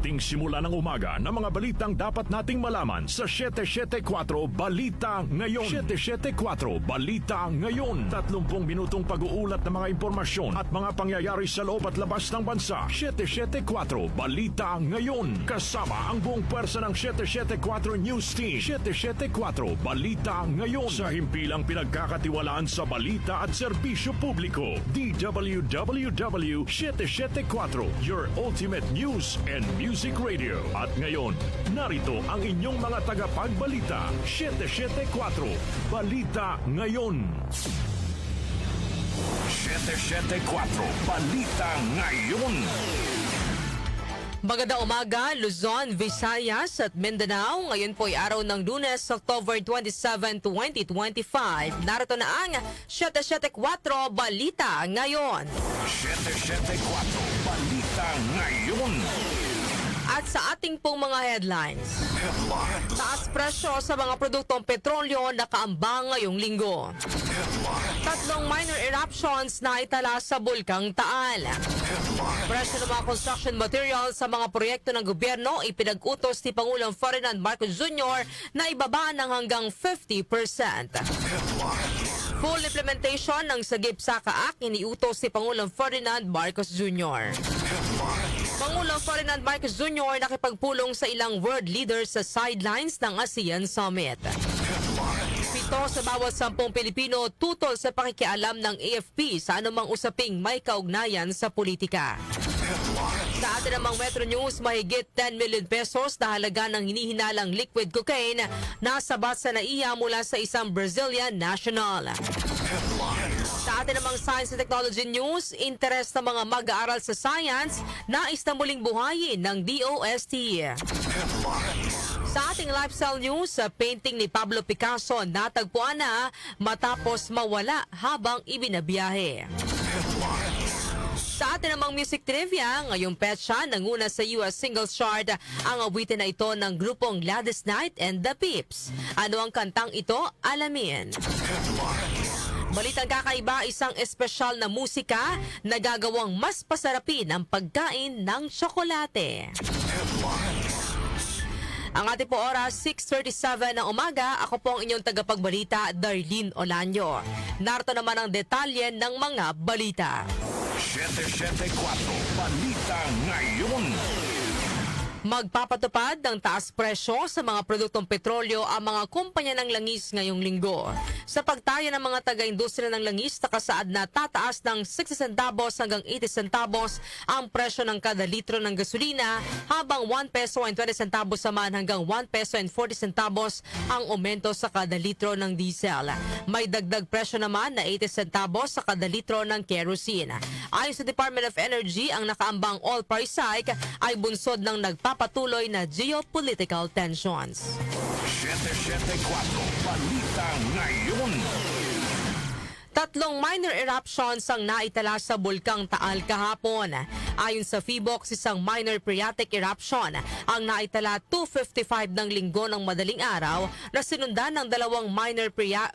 ating simula ng umaga ng mga balitang dapat nating malaman sa 774 Balita Ngayon. 774 Balita Ngayon. 30 minutong pag-uulat ng mga impormasyon at mga pangyayari sa loob at labas ng bansa. 774 Balita Ngayon. Kasama ang buong pwersa ng 774 News Team. 774 Balita Ngayon. Sa himpilang pinagkakatiwalaan sa balita at serbisyo publiko. DWWW 774, your ultimate news and music radio. At ngayon, narito ang inyong mga tagapagbalita. 774 Balita Ngayon. 774 Balita Ngayon. Magandang umaga, Luzon, Visayas at Mindanao. Ngayon po ay araw ng Lunes, October 27, 2025. Narito na ang 774 Balita Ngayon. 774 Balita Ngayon. At sa ating pong mga headlines, taas presyo sa mga produktong petrolyo nakaambang ngayong linggo. 3 minor eruptions na itala sa Bulkang Taal. Presyo ng mga construction materials sa mga proyekto ng gobyerno ipinag-utos ni Pangulong Ferdinand Marcos Jr. na ibaba ng hanggang 50%. Full implementation ng Sagip-Saka Act iniutos si Pangulong Ferdinand Marcos Jr. Pangulong Ferdinand Marcos Jr. nakipagpulong sa ilang world leaders sa sidelines ng ASEAN Summit. 7 sa bawat 10 Pilipino tutol sa pakikialam ng AFP sa anumang usaping may kaugnayan sa politika. Sa atin namang Metro News, mahigit 10 million pesos na halaga ng hinihinalang liquid cocaine nasabat sa NAIA mula sa isang Brazilian national. Sa atin namang Science and Technology News, interes ng mga mag-aaral sa science nais na muling buhayin ng DOST. Sa ating lifestyle news, painting ni Pablo Picasso natagpuan na matapos mawala habang ibinabiyahe. Sa atin namang music trivia, ngayong petsa nanguna sa US Singles Chart ang awitin na ito ng grupong Gladys Knight and the Pips. Ano ang kantang ito? Alamin. Balitang kakaiba, isang espesyal na musika na gagawang mas pasarapin ang pagkain ng tsokolate. Ang ating po oras, 6:37 ng umaga. Ako po ang inyong tagapagbalita, Darlene Olanyo. Narito naman ang detalye ng mga balita. 774 Balita Ngayon. Magpapatupad ng taas presyo sa mga produktong petrolyo ang mga kumpanya ng langis ngayong linggo. Sa pagtaya ng mga taga-industriya ng langis, nakasaad na tataas ng 60 centavos hanggang 80 centavos ang presyo ng kada litro ng gasolina, habang 1 peso and 20 centavos naman hanggang 1 peso and 40 centavos ang aumento sa kada litro ng diesel. May dagdag presyo naman na 80 centavos sa kada litro ng kerosene. Ayon sa Department of Energy, ang nakaambang oil price hike ay bunsod ng nagpapatuloy na geopolitical tensions. 774 Balita Ngayon. 3 minor eruptions ang naitala sa Bulkang Taal kahapon. Ayon sa PHIVOLCS, isang minor phreatic eruption ang naitala 2:55 ng linggo ng madaling araw na sinundan ng 2 minor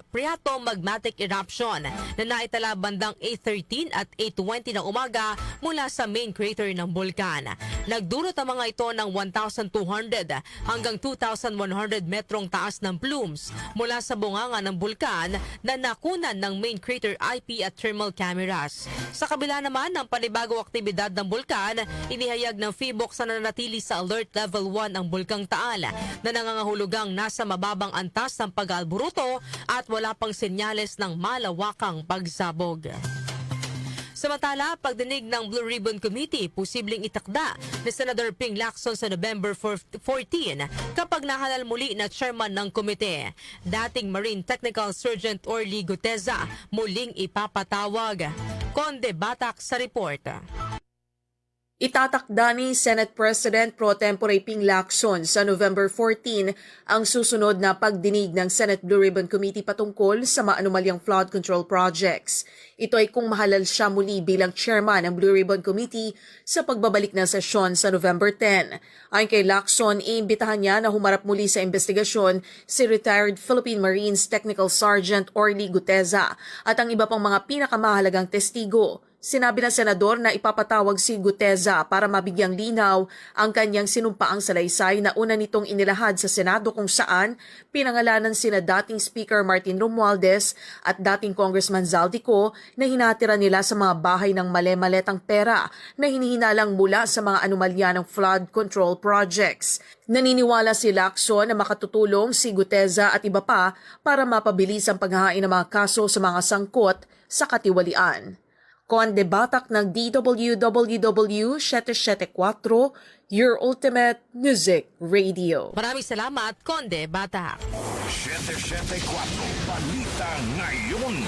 phreatomagmatic eruption na naitala bandang 8:13 at 8:20 ng umaga mula sa main crater ng bulkan. Nagdulot ang mga ito ng 1,200 hanggang 2,100 metrong taas ng plumes mula sa bunganga ng bulkan na nakunan ng main crater IP at thermal cameras. Sa kabila naman ng panibagong aktibidad ng bulkan, inihayag ng PHIVOLCS na nanatili sa alert level 1 ang Bulkang Taal na nangangahulugang nasa mababang antas ng pag-alburuto at wala pang senyales ng malawakang pagsabog. Samantala, pagdinig ng Blue Ribbon Committee, posibleng itakda ni Senator Ping Lacson sa November 14 kapag nahalal muli na chairman ng komite. Dating Marine Technical Sergeant Orly Guteza muling ipapatawag. Conde Batak sa report. Itatakda ni Senate President Pro Tempore Ping Lacson sa November 14 ang susunod na pagdinig ng Senate Blue Ribbon Committee patungkol sa maanumalyang flood control projects. Ito ay kung mahalal siya muli bilang chairman ng Blue Ribbon Committee sa pagbabalik ng sesyon sa November 10. Ayon kay Lacson, iimbitahan niya na humarap muli sa investigasyon si retired Philippine Marines Technical Sergeant Orly Guteza at ang iba pang mga pinakamahalagang testigo. Sinabi ng senador na ipapatawag si Guteza para mabigyang linaw ang kanyang sinumpaang salaysay na una nitong inilahad sa Senado kung saan pinangalanan sina dating Speaker Martin Romualdez at dating Congressman Zaldico na hinatira nila sa mga bahay ng male-maletang pera na hinihinalang mula sa mga anomalya ng flood control projects. Naniniwala si Lacson na makatutulong si Guteza at iba pa para mapabilis ang paghahain ng mga kaso sa mga sangkot sa katiwalian. Conde Batak ng DWWW 774, Your Ultimate Music Radio. Maraming salamat, Conde Batak. 774 Balita Ngayon.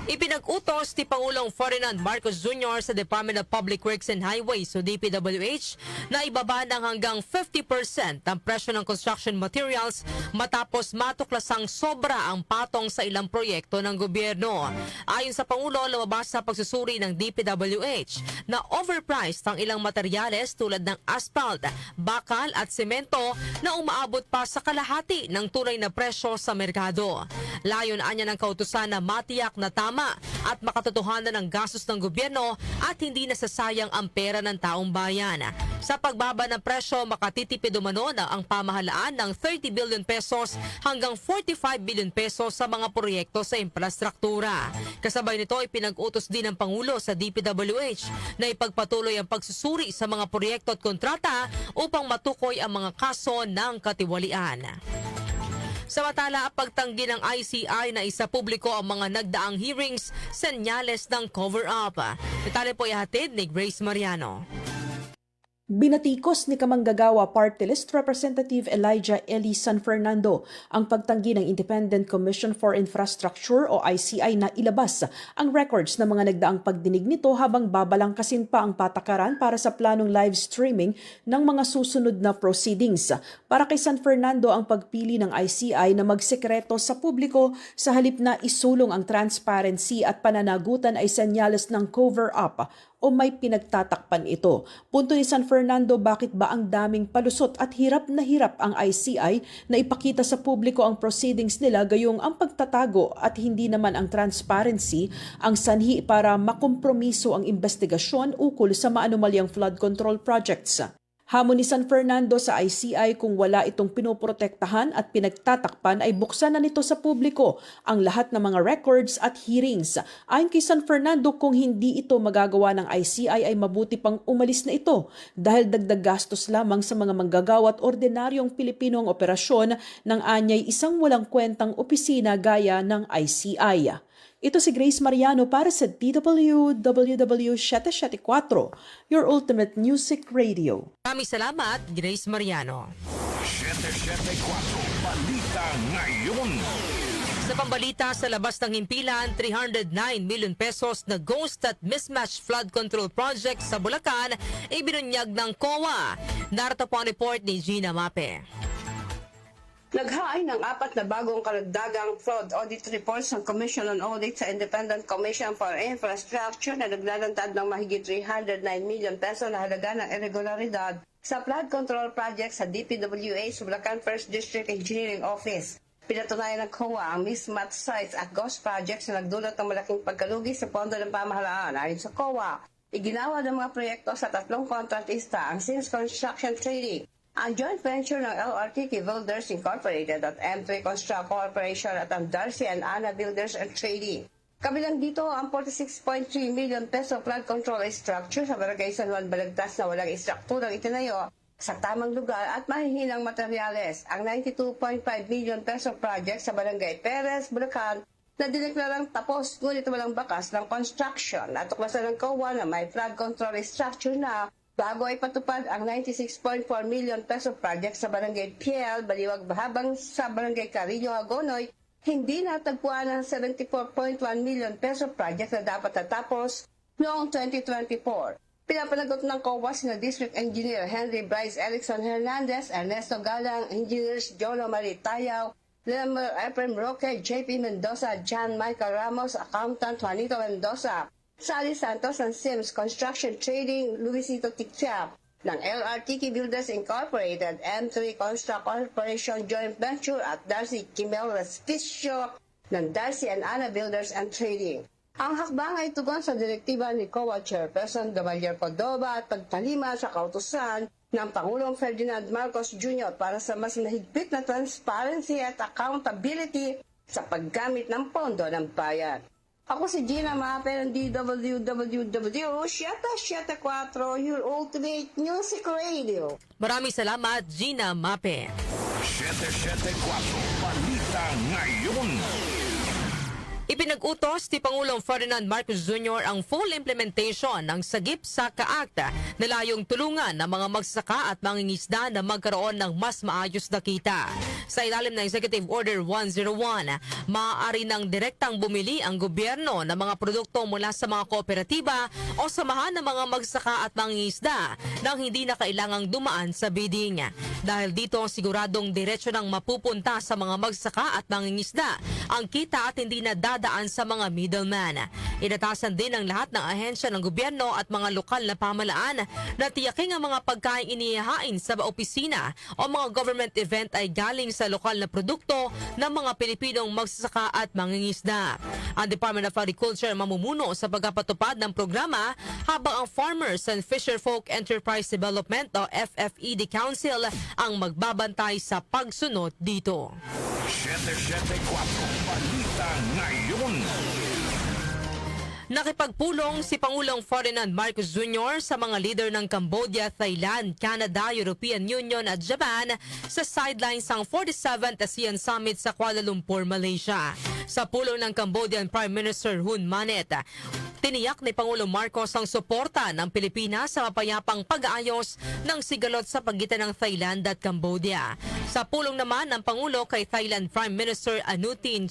Ipinag-utos ni Pangulong Ferdinand Marcos Jr. sa Department of Public Works and Highways o DPWH na ibaba ng hanggang 50% ang presyo ng construction materials matapos matuklasang sobra ang patong sa ilang proyekto ng gobyerno. Ayon sa Pangulo, lumabas sa pagsusuri ng DPWH na overpriced ang ilang materyales tulad ng asphalt, bakal at semento na umaabot pa sa kalahati ng tunay na presyo sa merkado. Layon anya ng kautusan na matiyak na tama at makatotohanan ng gastos ng gobyerno at hindi nasasayang ang pera ng taong bayan. Sa pagbaba ng presyo, makatitipid umano na ang pamahalaan ng 30 billion pesos hanggang 45 billion pesos sa mga proyekto sa infrastruktura. Kasabay nito, ipinag-utos din ng Pangulo sa DPWH na ipagpatuloy ang pagsusuri sa mga proyekto at kontrata upang matukoy ang mga kaso ng katiwalian. Samantala, pagtanggi ng ICI na isa publiko ang mga nagdaang hearings, senyales ng cover-up. Detalye po ihatid ni Grace Mariano. Binatikos ni Kamanggagawa Party List Representative Elijah Eli San Fernando ang pagtanggi ng Independent Commission for Infrastructure o ICI na ilabas ang records ng mga nagdaang pagdinig nito habang babalangkasin pa ang patakaran para sa planong live streaming ng mga susunod na proceedings. Para kay San Fernando, ang pagpili ng ICI na magsekreto sa publiko sa halip na isulong ang transparency at pananagutan ay senyales ng cover-up o may pinagtatakpan ito. Punto ni San Fernando, bakit ba ang daming palusot at hirap na hirap ang ICI na ipakita sa publiko ang proceedings nila gayong ang pagtatago at hindi naman ang transparency ang sanhi para makompromiso ang investigasyon ukol sa maanumalyang flood control projects. Hamon ni San Fernando sa ICI, kung wala itong pinoprotektahan at pinagtatakpan ay buksan na nito sa publiko ang lahat ng mga records at hearings. Ayon kay San Fernando, kung hindi ito magagawa ng ICI ay mabuti pang umalis na ito dahil dagdag gastos lamang sa mga manggagawa at ordinaryong Pilipino ang operasyon ng anyay isang walang kwentang opisina gaya ng ICI. Ito si Grace Mariano para sa DWWW 774, Your Ultimate Music Radio. Maraming salamat, Grace Mariano. 774 Balita Ngayon. Sa pambalita, sa labas ng himpilan, 309 million pesos na ghost at mismatch flood control project sa Bulacan ay binunyag ng COA. Narito po ang report ni Gina Mape. Naghain ng 4 na bagong karagdagang fraud audit reports ng Commission on Audit sa Independent Commission for Infrastructure na naglalantad ng mahigit 309 million peso na halaga ng irregularidad sa flood control project sa DPWH Bulacan 1st District Engineering Office. Pinatunayan ng COA ang mismatch sites at ghost projects na nagdulot ng malaking pagkalugi sa pondo ng pamahalaan. Ayon sa COA, iginawa ng mga proyekto sa 3 kontratista ang Sims Construction Trading, ang joint venture ng LRT Builders Incorporated at M3 Construct Corporation at ang Darcy and Anna Builders and Trading. Kabilang dito ang 46.3 million peso flood control structure sa Barangay San Juan Balagtas na walang istrukturang itinayo sa tamang lugar at mahihinang materyales. Ang 92.5 million peso project sa Barangay Perez, Bulacan na dineklarang tapos ngunit walang bakas ng construction. Natuklasan ng COA na may flood control structure na bago ay patupad ang 96.4 million peso project sa Barangay Piel, Baliwag, Bahabang sa Barangay Carrillo, Agonoy, hindi natagpuan ang 74.1 million peso project na dapat natapos noong 2024. Pinapanagot ng COA sina District Engineer Henry Bryce Erickson Hernandez, Ernesto Galang, Engineers Jolo Marie Tayaw, Lemer Ephraim Roque, JP Mendoza, John Michael Ramos, Accountant Juanito Mendoza, Sally Santos ng Sims Construction Trading, Luisito Ticchia ng LRT Builders Incorporated, M3 Construct Corporation Joint Venture at Darcy Kimel Respicio ng Darcy and Anna Builders and Trading. Ang hakbang ay tugon sa direktiba ni COA Chairperson Gamaliel Cordova at pagtalima sa kautusan ng Pangulong Ferdinand Marcos Jr. para sa mas mahigpit na transparency at accountability sa paggamit ng pondo ng bayan. Ako si Gina Mape ng DWWW774, your ultimate music radio. Maraming salamat, Gina Mape. 774 Balita Ngayon. Ipinag-utos ni Pangulong Ferdinand Marcos Jr. ang full implementation ng Sagip Saka Act na layong tulungan ng mga magsasaka at mangingisda na magkaroon ng mas maayos na kita. Sa ilalim ng Executive Order 101, maaari nang direktang bumili ang gobyerno ng mga produkto mula sa mga kooperatiba o samahan ng mga magsasaka at mangingisda nang hindi na kailangang dumaan sa bidding. Dahil dito, siguradong diretsyo nang mapupunta sa mga magsasaka at mangingisda ang kita at hindi na dadaan sa mga middleman. Inatasan din ng lahat ng ahensya ng gobyerno at mga lokal na pamalaan na tiyaking ang mga pagkain inihahain sa opisina o mga government event ay galing sa lokal na produkto ng mga Pilipinong magsasaka at mangingisda. Ang Department of Agriculture mamumuno sa pagpapatupad ng programa habang ang Farmers and Fisherfolk Enterprise Development o FFED Council ang magbabantay sa pagsunod dito. 774 Balita Ngayon. Nakipagpulong si Pangulong Ferdinand Marcos Jr. sa mga leader ng Cambodia, Thailand, Canada, European Union at Japan sa sidelines ng 47th ASEAN Summit sa Kuala Lumpur, Malaysia. Sa pulong ng Cambodian Prime Minister Hun Manet, tiniyak ni Pangulong Marcos ang suporta ng Pilipinas sa mapayapang pag-aayos ng sigalot sa pagitan ng Thailand at Cambodia. Sa pulong naman ng Pangulo kay Thailand Prime Minister Anutin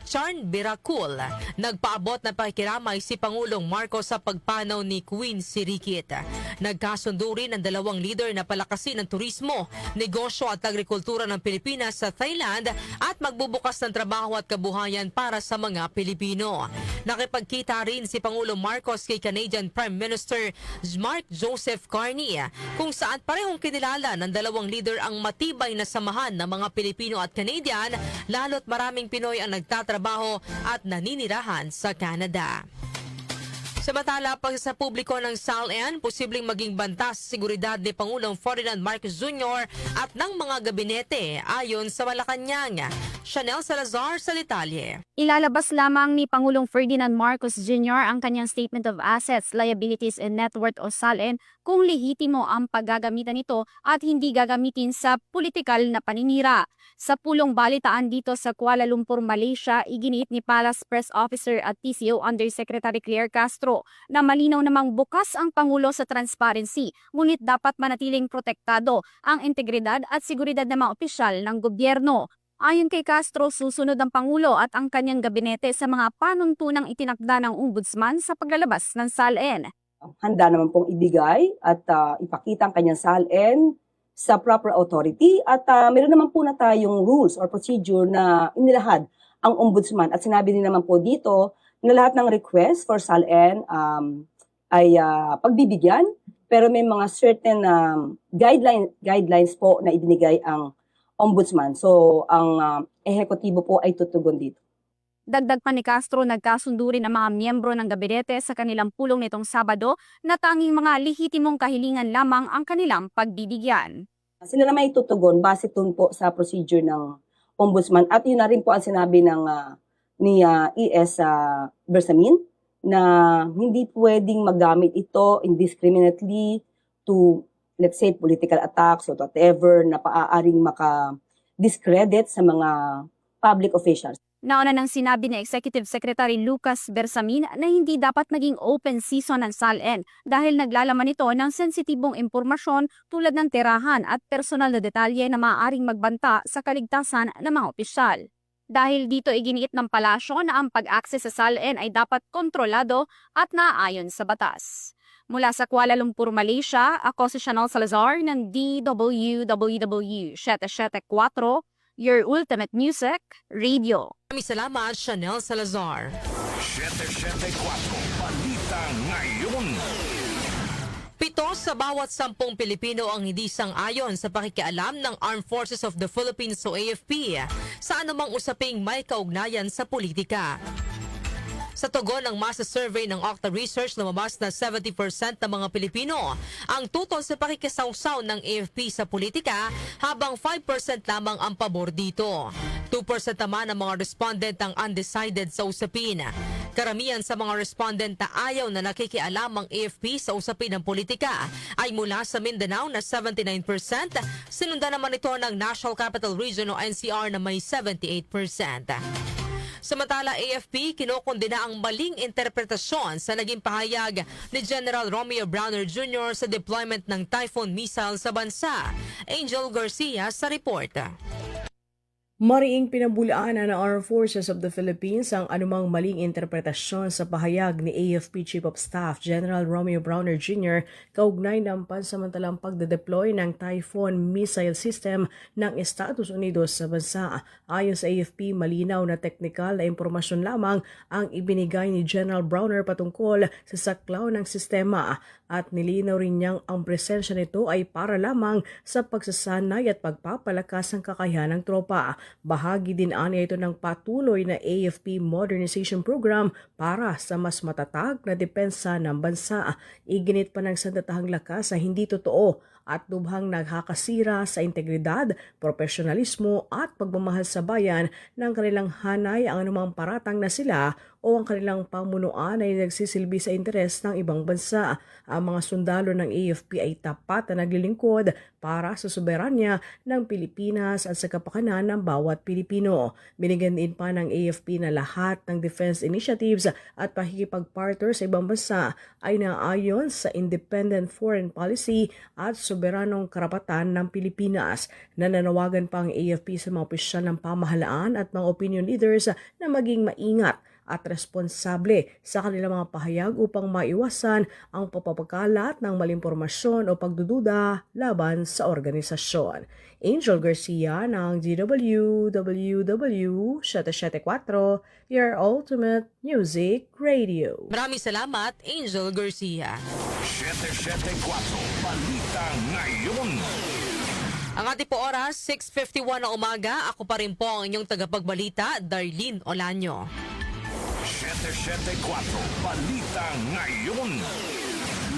Charnvirakul, nagpaabot na pakikiramay si Pangulong Marcos sa pagpanaw ni Queen Sirikit. Nagkasundo rin ang dalawang leader na palakasin ang turismo, negosyo at agrikultura ng Pilipinas sa Thailand at magbubukas ng trabaho at kabuhayan para sa mga Pilipino. Nakipagkita rin si Pangulong Marcos kay Canadian Prime Minister Mark Joseph Carney kung saan parehong kinilala ng dalawang leader ang matibay na samahan ng mga Pilipino at Canadian, lalo't maraming Pinoy ang nagtatrabaho at naninirahan sa Canada. Samantala, pag sa publiko ng SALN, posibleng maging banta sa seguridad ni Pangulong Ferdinand Marcos Jr. at ng mga gabinete ayon sa Malacanang. Chanel Salazar sa detalye. Ilalabas lamang ni Pangulong Ferdinand Marcos Jr. ang kanyang Statement of Assets, Liabilities and Net Worth o SALN kung lehitimo ang paggagamitan nito at hindi gagamitin sa politikal na paninira. Sa pulong balitaan dito sa Kuala Lumpur, Malaysia, iginiit ni Palace Press Officer at TCO Undersecretary Claire Castro na malinaw namang bukas ang Pangulo sa transparency, ngunit dapat manatiling protektado ang integridad at seguridad ng mga opisyal ng gobyerno. Ayon kay Castro, susunod ang Pangulo at ang kanyang gabinete sa mga panuntunang itinakda ng Ombudsman sa paglalabas ng SALN. Handa naman pong ibigay at ipakita ang kanyang SALN sa proper authority at meron naman po na tayong rules or procedure na inilahad ang Ombudsman at sinabi din naman po dito na lahat ng request for SALN ay pagbibigyan pero may mga certain guidelines po na ibinigay ang Ombudsman. So, ang ehekutibo po ay tutugon dito. Dagdag pa ni Castro, nagkasundo rin ang mga miyembro ng gabinete sa kanilang pulong nitong Sabado na tanging mga lehitimong kahilingan lamang ang kanilang pagbibigyan. Sila na may tutugon base dun po sa procedure ng Ombudsman at yun na rin po ang sinabi ng ni ES Bersamin na hindi pwedeng magamit ito indiscriminately to, let's say, political attacks or whatever na paaaring maka-discredit sa mga public officials. Nauna nang sinabi ni Executive Secretary Lucas Bersamin na hindi dapat maging open season ng SALN dahil naglalaman ito ng sensitibong impormasyon tulad ng tirahan at personal na detalye na maaaring magbanta sa kaligtasan ng mga opisyal. Dahil dito iginiit ng palasyo na ang pag-access sa SALN ay dapat kontrolado at naaayon sa batas. Mula sa Kuala Lumpur, Malaysia, ako si Chanel Salazar ng DWWW 774, your ultimate music radio. Maraming salamat, Chanel Salazar. 774 Balita Ngayon. 7 sa bawat 10 Pilipino ang hindi sang-ayon sa pakikialam ng Armed Forces of the Philippines o AFP sa anumang usaping may kaugnayan sa politika. Sa tugon ng masa survey ng Octa Research, lumabas na 70% ng mga Pilipino ang tutol sa pakikisawsaw ng AFP sa politika, habang 5% lamang ang pabor dito. 2% naman ang mga respondent ang undecided sa usapin. Karamihan sa mga respondent na ayaw na nakikialam ang AFP sa usapin ng politika ay mula sa Mindanao na 79%, sinundan naman ito ng National Capital Region o NCR na may 78%. Samantala, AFP kinokondena ang maling interpretasyon sa naging pahayag ni General Romeo Browner Jr. sa deployment ng Typhoon missile sa bansa. Angel Garcia sa report. Mariing pinabulaan ng Armed Forces of the Philippines ang anumang maling interpretasyon sa pahayag ni AFP Chief of Staff General Romeo Browner Jr. kaugnay ng pansamantalang pagdedeploy ng Typhoon missile system ng Estados Unidos sa bansa. Ayon sa AFP, malinaw na teknikal na impormasyon lamang ang ibinigay ni General Browner patungkol sa saklaw ng sistema at nilinaw rin niyang ang presensya nito ay para lamang sa pagsasanay at pagpapalakas ng kakayahan ng tropa. Bahagi din aniya ito ng patuloy na AFP Modernization Program para sa mas matatag na depensa ng bansa. Iginit pa ng sandatahang lakas sa hindi totoo at lubhang naghakasira sa integridad, profesionalismo at pagmamahal sa bayan ng kanilang hanay ang anumang paratang na sila o ang kanilang pamunuan ay nagsisilbi sa interes ng ibang bansa. Ang mga sundalo ng AFP ay tapat na naglilingkod para sa soberanya ng Pilipinas at sa kapakanan ng bawat Pilipino. Binigyan din pa ng AFP na lahat ng defense initiatives at pakikipagpartner sa ibang bansa ay naayon sa independent foreign policy at soberanong karapatan ng Pilipinas. Nananawagan pa ang AFP sa mga opisyal ng pamahalaan at mga opinion leaders na maging maingat at responsable sa kanilang mga pahayag upang maiwasan ang papapagkalat ng maling impormasyon o pagdududa laban sa organisasyon. Angel Garcia ng DWWW 774, your ultimate music radio. Maraming salamat, Angel Garcia. 774 Balita Ngayon. Ang ating po oras, 6:51 na umaga. Ako pa rin po ang inyong tagapagbalita, Darlene Olanyo. 774 Balita Ngayon.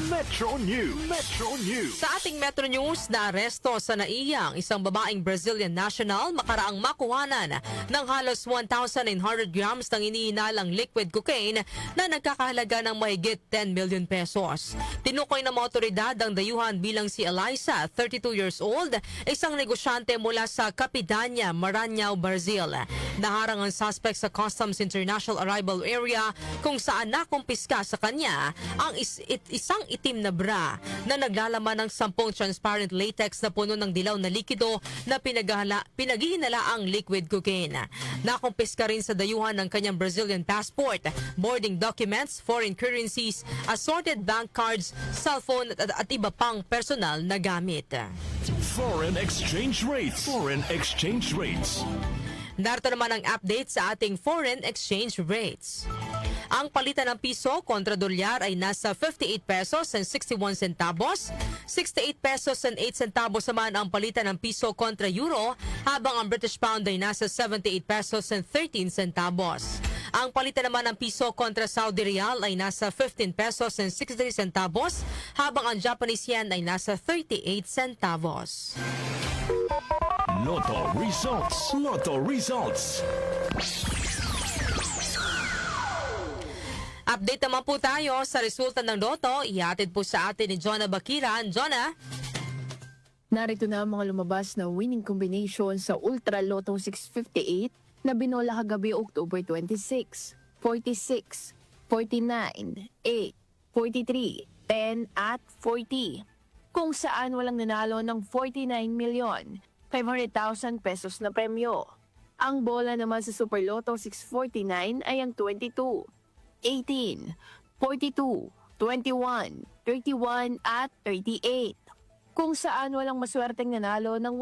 Metro News. Metro News. Sa ating Metro News, naaresto sa NAIA ang isang babaeng Brazilian national makaraang makuhanan ng halos 1,900 grams ng iniinalang liquid cocaine na nagkakahalaga ng mahigit 10 million pesos. Tinukoy ng mga otoridad ang dayuhan bilang si Eliza, 32 years old, isang negosyante mula sa Capitania, Maranhão, Brazil. Naharang ang suspect sa Customs International Arrival Area kung saan nakumpiska sa kanya ang isang itim na bra na naglalaman ng 10 transparent latex na puno ng dilaw na likido na pinaghihinala ang liquid cocaine. Nakumpiska rin sa dayuhan ng kanyang Brazilian passport, boarding documents, foreign currencies, assorted bank cards, cellphone at iba pang personal na gamit. Foreign exchange rates. Foreign exchange rates. Narito naman ang update sa ating foreign exchange rates. Ang palitan ng piso kontra dolyar ay nasa 58 pesos and 61 centavos, 68 pesos and 8 centavos naman ang palitan ng piso kontra euro, habang ang British pound ay nasa 78 pesos and 13 centavos. Ang palitan naman ng piso kontra Saudi Riyal ay nasa 15 pesos and 63 centavos, habang ang Japanese yen ay nasa 38 centavos. Lotto results. Lotto results. Update naman po tayo sa resulta ng Lotto. Ihatid po sa atin ni Jonah Bakiran. Jonah? Narito na ang mga lumabas na winning combination sa Ultra Lotto 658 na binola kagabi October 26, 46, 49, 8, 43, 10 at 40. Kung saan walang nanalo ng 49,500,000 pesos na premyo. Ang bola naman sa Super Lotto 649 ay ang 22, 18, 42, 21, 31 at 38. Kung saan walang maswerteng nanalo ng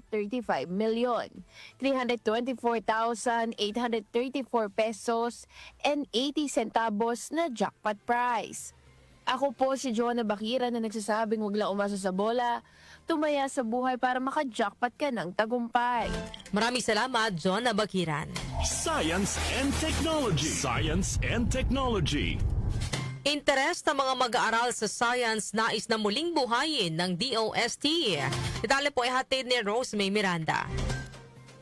135,324,834 pesos and 80 centavos na jackpot prize. Ako po si Jonah Bakiran na nagsasabing huwag lang umasa sa bola, tumaya sa buhay para maka-jackpot ka ng tagumpay. Maraming salamat, Jonah Bakiran. Science and Technology. Science and Technology. Interes ng mga mag-aaral sa science nais na muling buhayin ng DOST. Detalye po ay hatid ni Rosemary Miranda.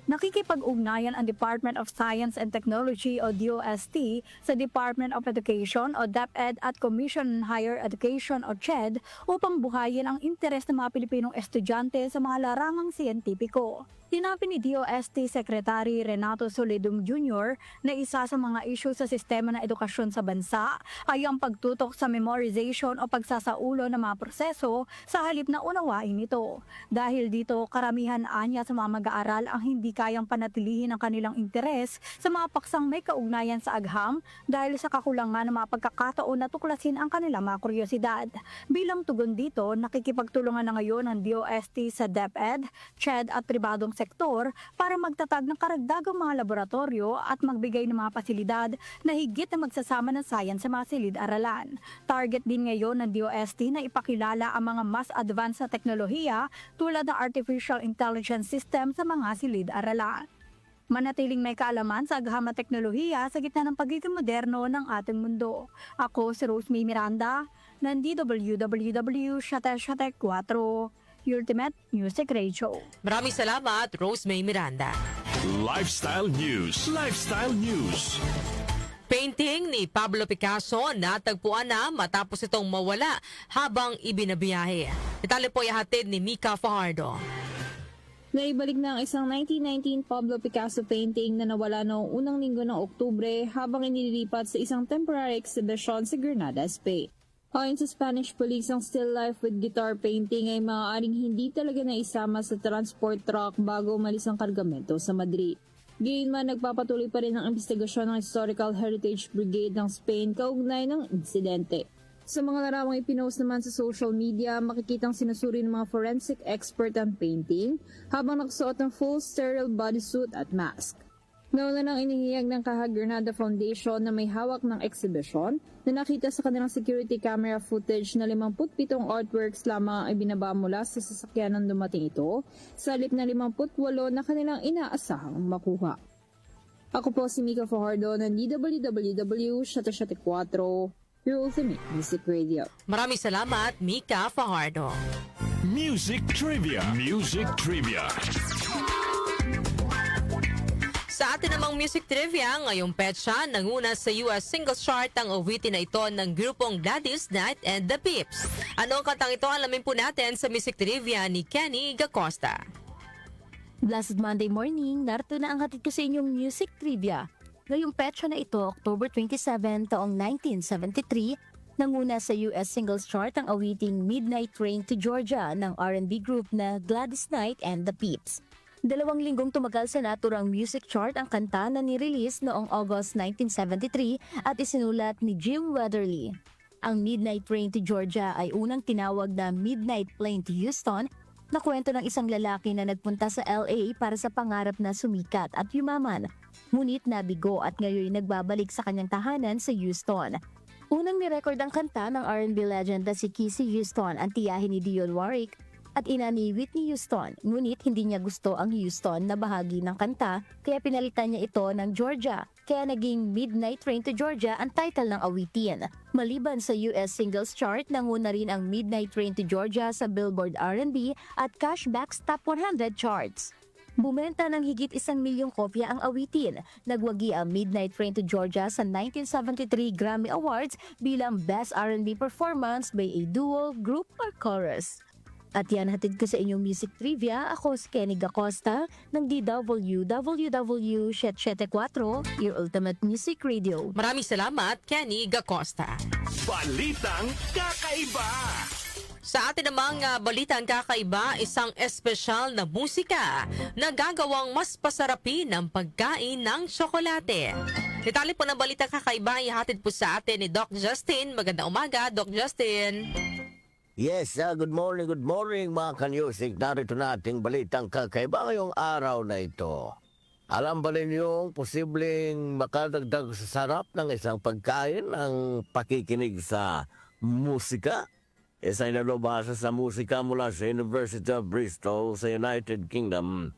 Nakikipag-ugnayan ang Department of Science and Technology o DOST sa Department of Education o DepEd at Commission on Higher Education o CHED upang buhayin ang interes ng mga Pilipinong estudyante sa mga larangang siyentipiko. Sinabi ni DOST Secretary Renato Solidum Jr. na isa sa mga issue sa sistema ng edukasyon sa bansa ay ang pagtutok sa memorization o pagsasaulo ng mga proseso sa halip na unawain ito. Dahil dito, karamihan anya sa mga mag-aaral ang hindi kayang panatilihin ang kanilang interes sa mga paksang may kaugnayan sa agham dahil sa kakulangan ng mga pagkakataon na tuklasin ang kanilang mga kuryosidad. Bilang tugon dito, nakikipagtulungan na ngayon ang DOST sa DepEd, CHED at pribadong sektor para magtatag ng karagdagang mga laboratorio at magbigay ng mga pasilidad na higit na magsasama ng science sa mga silid-aralan. Target din ngayon ng DOST na ipakilala ang mga mas advanced na teknolohiya tulad ng artificial intelligence system sa mga silid-aralan. Manatiling may kaalaman sa agham na teknolohiya sa gitna ng pagiging moderno ng ating mundo. Ako si Rosemary Miranda ng DWWW Shate 4. Ultimate Music Radio. Maraming salamat, Rosemary Miranda. Lifestyle News. Lifestyle News. Painting ni Pablo Picasso natagpuan na matapos itong mawala habang ibinabiyahe. Detalye po ay hatid ni Mika Fajardo. Naibalik na ang isang 1919 Pablo Picasso painting na nawala noong unang linggo ng Oktubre habang inililipat sa isang temporary exhibition sa Granada, Spain. Ayon sa Spanish police, ang still life with guitar painting ay maaaring hindi talaga naisama sa transport truck bago umalis ang kargamento sa Madrid. Gayunman, nagpapatuloy pa rin ang investigasyon ng Historical Heritage Brigade ng Spain kaugnay ng insidente. Sa mga larawang ipinost naman sa social media, makikitang sinusuri ng mga forensic expert ang painting habang nakasuot ng full sterile bodysuit at mask. Nauna nang inihiyag ng Caja Granada Foundation na may hawak ng exhibition na nakita sa kanilang security camera footage na 57 artworks lamang ay binaba mula sa sasakyan ng dumating ito sa halip na 58 na kanilang inaasahang makuha. Ako po si Mika Fajardo ng DWWW Shate 4, your ultimate music radio. Maraming salamat, Mika Fajardo. Music Trivia. Music Trivia. Sa atin namang music trivia, ngayong petsa, nanguna sa US singles chart ang awitin na ito ng grupong Gladys Knight and the Pips. Ano ang kantang ito? Alamin po natin sa music trivia ni Kenny Gacosta. Blessed Monday morning, narito na ang hatid ko sa inyong music trivia. Ngayong petsa na ito, October 27, taong 1973, nanguna sa US singles chart ang awiting Midnight Train to Georgia ng R&B group na Gladys Knight and the Pips. 2 linggong tumagal sa naturang music chart ang kanta na nirelease noong August 1973 at isinulat ni Jim Weatherly. Ang Midnight Train to Georgia ay unang tinawag na Midnight Plane to Houston na kwento ng isang lalaki na nagpunta sa LA para sa pangarap na sumikat at yumaman. Ngunit nabigo at ngayon nagbabalik sa kanyang tahanan sa Houston. Unang nirecord ang kanta ng R&B legend na si Kissy Houston, ang tiyahin ni Dionne Warwick, at ina ni Whitney Houston, ngunit hindi niya gusto ang Houston na bahagi ng kanta kaya pinalitan niya ito ng Georgia, kaya naging Midnight Train to Georgia ang title ng awitin. Maliban sa US singles chart, nanguna rin ang Midnight Train to Georgia sa Billboard R&B at Cashback's Top 100 charts. Bumenta ng higit 1 milyong kopya ang awitin. Nagwagi ang Midnight Train to Georgia sa 1973 Grammy Awards bilang Best R&B Performance by a Duo, Group or Chorus. At yan hatid ko sa inyong music trivia. Ako si Kenny Gacosta ng DWWW Shate 4, your ultimate music radio. Maraming salamat, Kenny Gacosta. Balitang Kakaiba. Sa atin namang balitang kakaiba, isang espesyal na musika na gagawang mas pasarapin ang pagkain ng tsokolate. Detalye po ng balitang kakaiba ay hatid po sa atin ni Doc Justin. Magandang umaga, Doc Justin. Yes, good morning mga kanyusik. Narito na ating balitang kakaiba ngayong araw na ito. Alam ba ninyong posibleng makadagdag sa sarap ng isang pagkain ang pakikinig sa musika? Isa'y nalubasa sa musika mula sa University of Bristol sa United Kingdom.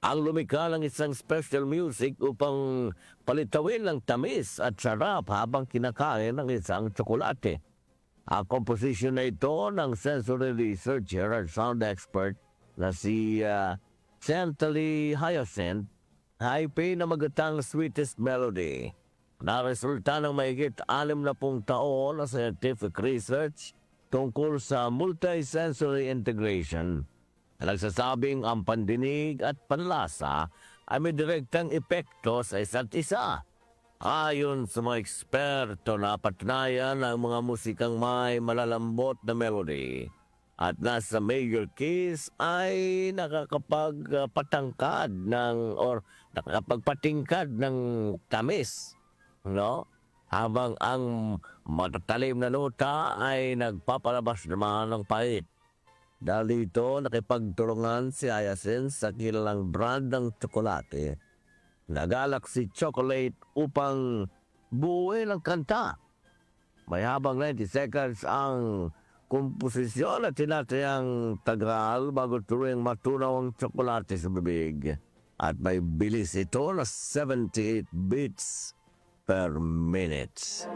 ang lumikha ng isang special music upang palitawin ng tamis at sarap habang kinakain ng isang tsokolate. Ang composition na ito ng sensory researcher at sound expert na si Chantalie Hyacinth ay pinamagatang Sweetest Melody na resulta ng mahigit 60 taon na scientific research tungkol sa multisensory integration. Nagsasabing ang pandinig at panlasa ay may direktang epekto sa isa't isa. Ayon sa mga eksperto, napatunayan ang mga musikang may malalambot na melody at nasa major keys ay nakakapagpatingkad ng tamis, no? Habang ang matatalim na nota ay nagpapalabas naman ng pait. Dahil dito, nakipagtulungan si Hyacinth sa kilalang brand ng tsokolate na Galaxy Chocolate upang buuin ang kanta. May habang 90 seconds ang komposisyon at tinatayang tagal bago tuloy matunaw ang tsokolate sa bibig. At may bilis ito na 78 beats per minute.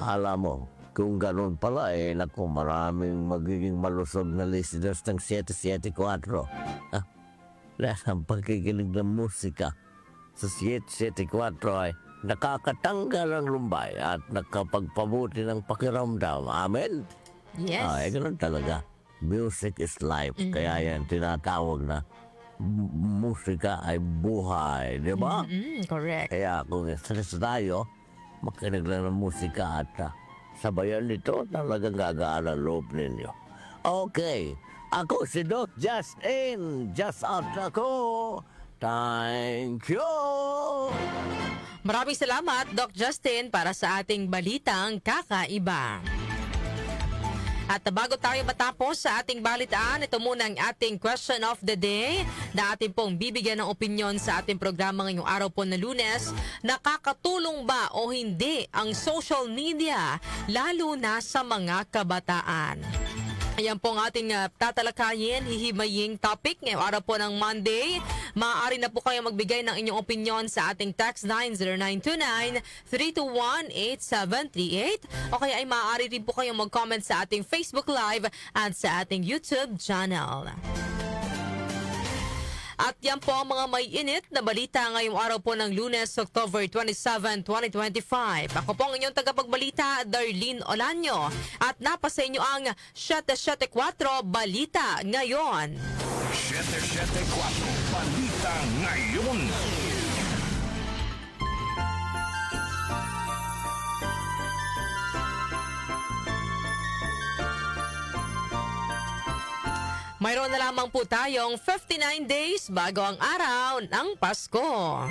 Alam mo, kung ganun pala naku, maraming magiging malusog na listeners ng 774. Dahil ang pagkikinig ng musika sa 774 ay nakakatanggal ng lumbay at nakapagpabuti ng pakiramdam. Amen? Yes. Ganun talaga. Music is life. Kaya yan tinatawag na musika ay buhay. Di ba? Correct. Kaya kung stress tayo, makinig lang ng musika at sabayan nito, talagang gagaan ang loob ninyo. Okay, ako si Doc Justin. Just out ako. Thank you! Maraming salamat, Doc Justin, para sa ating balitang kakaiba. At bago tayo matapos sa ating balitaan, ito muna ang ating question of the day na ating pong bibigyan ng opinyon sa ating programa ngayong araw po na Lunes. Nakakatulong ba o hindi ang social media, lalo na sa mga kabataan? Ayan po ang ating tatalakayin, hihimaying topic ngayong araw po ng Monday. Maaari na po kayo magbigay ng inyong opinion sa ating text 909-321-8738 o kaya ay maaari rin po kayong mag-comment sa ating Facebook Live at sa ating YouTube channel. At yan po ang mga may init na balita ngayong araw po ng Lunes, October 27, 2025. Ako po ang inyong tagapagbalita, Darlene Olanyo. At napasa inyo ang 774 Balita Ngayon. 774 Balita Ngayon. Mayroon na lamang po tayong 59 days bago ang araw ng Pasko.